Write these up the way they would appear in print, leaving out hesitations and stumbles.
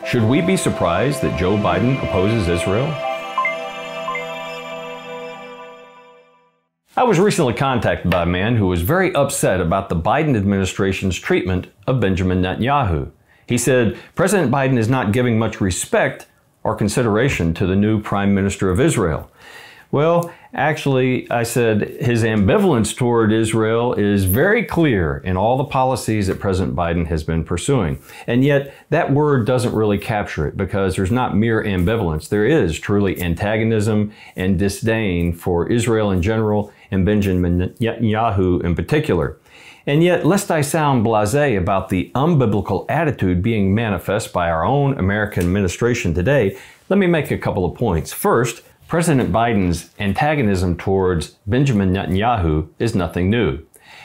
Should we be surprised that Joe Biden opposes Israel? I was recently contacted by a man who was very upset about the Biden administration's treatment of Benjamin Netanyahu. He said President Biden is not giving much respect or consideration to the new Prime Minister of Israel. Well, actually, I said his ambivalence toward Israel is very clear in all the policies that President Biden has been pursuing. And yet, that word doesn't really capture it, because there's not mere ambivalence. There is truly antagonism and disdain for Israel in general and Benjamin Netanyahu in particular. And yet, lest I sound blasé about the unbiblical attitude being manifest by our own American administration today, let me make a couple of points. First, President Biden's antagonism towards Benjamin Netanyahu is nothing new.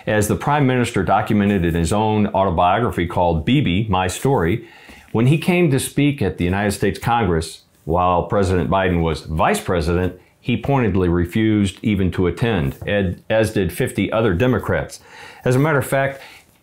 As the Prime Minister documented in his own autobiography called Bibi, My Story, when he came to speak at the United States Congress while President Biden was Vice President, he pointedly refused even to attend, as did 50 other Democrats. As a matter of fact,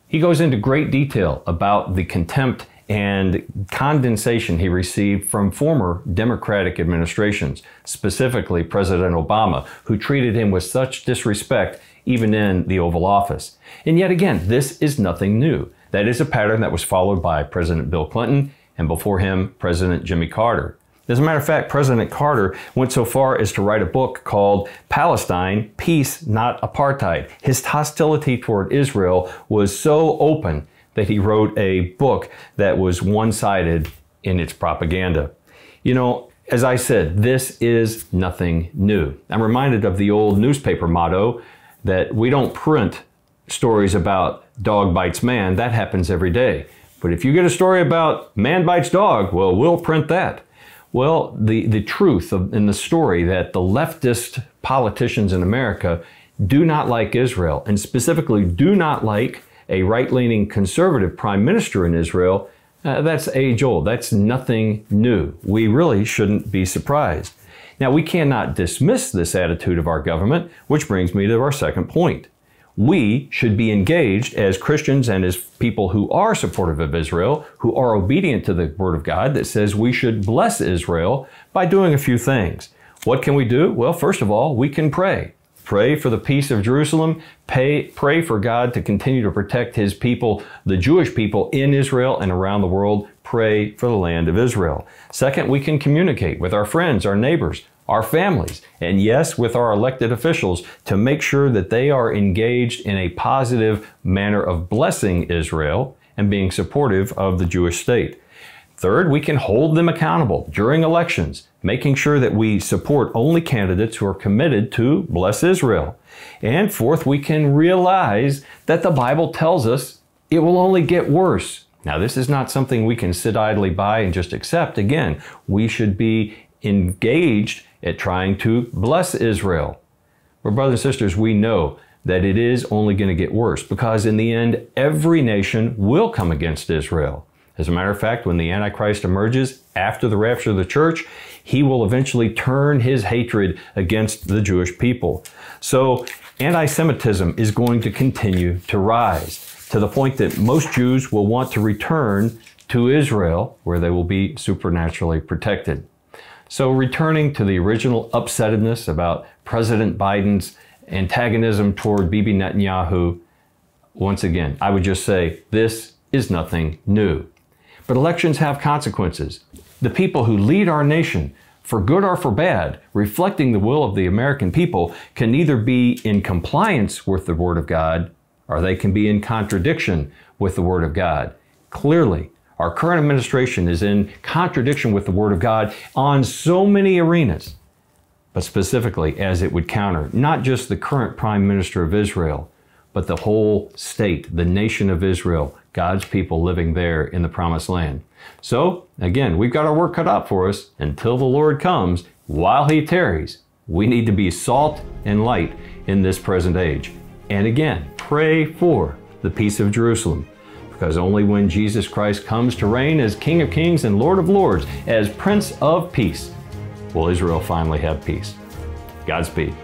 he goes into great detail about the contempt and condensation he received from former Democratic administrations, specifically President Obama, who treated him with such disrespect even in the Oval Office. And yet again, this is nothing new. That is a pattern that was followed by President Bill Clinton and before him, President Jimmy Carter. As a matter of fact, President Carter went so far as to write a book called Palestine, Peace, Not Apartheid. His hostility toward Israel was so open that he wrote a book that was one-sided in its propaganda. You know, as I said, this is nothing new. I'm reminded of the old newspaper motto that we don't print stories about dog bites man. That happens every day. But if you get a story about man bites dog, well, we'll print that. Well, the truth in the story that the leftist politicians in America do not like Israel, and specifically do not like a right-leaning conservative prime minister in Israel, that's age-old. That's nothing new. We really shouldn't be surprised. Now, we cannot dismiss this attitude of our government, which brings me to our second point. We should be engaged as Christians and as people who are supportive of Israel, who are obedient to the Word of God that says we should bless Israel by doing a few things. What can we do? Well, first of all, we can pray. Pray for the peace of Jerusalem. Pray for God to continue to protect His people, the Jewish people in Israel and around the world. Pray for the land of Israel. Second, we can communicate with our friends, our neighbors, our families, and yes, with our elected officials to make sure that they are engaged in a positive manner of blessing Israel and being supportive of the Jewish state. Third, we can hold them accountable during elections, making sure that we support only candidates who are committed to bless Israel. And fourth, we can realize that the Bible tells us it will only get worse. Now, this is not something we can sit idly by and just accept. Again, we should be engaged at trying to bless Israel. Well, brothers and sisters, we know that it is only going to get worse, because in the end, every nation will come against Israel. As a matter of fact, when the Antichrist emerges after the rapture of the church, he will eventually turn his hatred against the Jewish people. So anti-Semitism is going to continue to rise to the point that most Jews will want to return to Israel, where they will be supernaturally protected. So returning to the original upsetness about President Biden's antagonism toward Bibi Netanyahu, once again, I would just say this is nothing new. But elections have consequences. The people who lead our nation, for good or for bad, reflecting the will of the American people, can either be in compliance with the Word of God, or they can be in contradiction with the Word of God. Clearly, our current administration is in contradiction with the Word of God on so many arenas, but specifically as it would counter not just the current Prime Minister of Israel, but the whole state, the nation of Israel, God's people living there in the Promised Land. So, again, we've got our work cut out for us until the Lord comes. While He tarries, we need to be salt and light in this present age. And again, pray for the peace of Jerusalem, because only when Jesus Christ comes to reign as King of Kings and Lord of Lords, as Prince of Peace, will Israel finally have peace. Godspeed.